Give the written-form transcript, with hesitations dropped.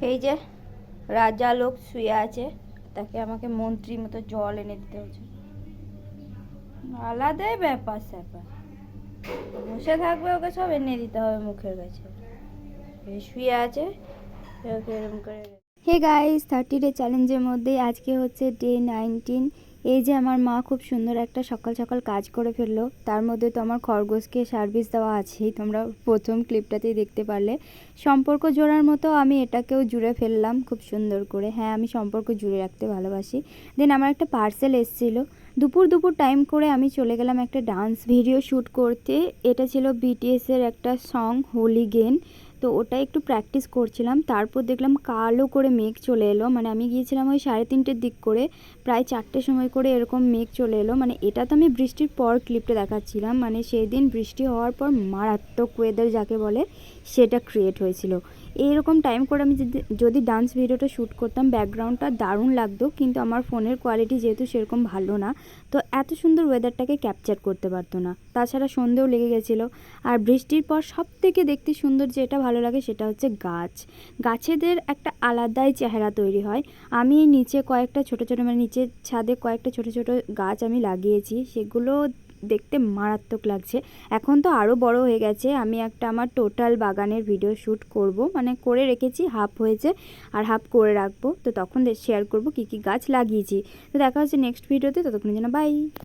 এই যে রাজা লোক শুয়ে আছে, তাকে আমাকে মন্ত্রীর মতো জল এনে দিতে হচ্ছে। আলাদাই ব্যাপার স্যাপার, বসে থাকবে ওকে সব এনে দিতে হবে মুখের কাছে। শুয়ে আছে ওকে এরকম করে। হে গাইস, 30 ডে চ্যালেঞ্জের মধ্যে আজকে হচ্ছে ডে 19। এই যে আমার মা খুব সুন্দর একটা সকাল সকাল কাজ করে ফেললো। তার মধ্যে তো আমার খরগোশকে সার্ভিস দেওয়া আছেই, তোমরা প্রথম ক্লিপটাতেই দেখতে পারলে। সম্পর্ক জোড়ার মতো আমি এটাকেও জুড়ে ফেললাম খুব সুন্দর করে। হ্যাঁ, আমি সম্পর্ক জুড়ে রাখতে ভালোবাসি। দেন আমার একটা পার্সেল এসেছিলো দুপুর টাইম করে। আমি চলে গেলাম একটা ডান্স ভিডিও শ্যুট করতে। এটা ছিল বিটিএসের একটা সং হোলি গেন। তো ওটা একটু প্র্যাকটিস করছিলাম। তারপর দেখলাম কালো করে মেঘ চলে এলো। মানে আমি গিয়েছিলাম ওই 3:30-র দিক করে, প্রায় 4টের সময় করে এরকম মেঘ চলে এলো। মানে এটা তো আমি বৃষ্টির পর ক্লিপটা দেখাচ্ছিলাম। মানে সেই দিন বৃষ্টি হওয়ার পর মারাত্মক ওয়েদার যাকে বলে সেটা ক্রিয়েট হয়েছিল। এইরকম টাইম করে আমি যদি ডান্স ভিডিওটা শ্যুট করতাম, ব্যাকগ্রাউন্ডটা দারুণ লাগতো, কিন্তু আমার ফোনের কোয়ালিটি যেহেতু সেরকম ভালো না, তো এত সুন্দর ওয়েদারটাকে ক্যাপচার করতে পারতো না। তাছাড়া সন্ধেও লেগে গেছিলো। আর বৃষ্টির পর সব থেকে দেখতে সুন্দর যেটা ভালো লাগে সেটা হচ্ছে গাছ। গাছেদের একটা আলাদাই চেহারা তৈরি হয়। আমি নিচে কয়েকটা ছোটো ছোটো, মানে নিচের ছাদে কয়েকটা ছোটো ছোটো গাছ আমি লাগিয়েছি, সেগুলো দেখতে মারাত্মক লাগছে। এখন তো আরও বড় হয়ে গেছে। আমি একটা আমার টোটাল বাগানের ভিডিও শ্যুট করব, মানে করে রেখেছি, হাফ হয়েছে আর হাফ করে রাখবো। তো তখন শেয়ার করব কী কী গাছ লাগিয়েছি। তো দেখা হচ্ছে নেক্সট ভিডিওতে, ততক্ষণের জন্য বাই।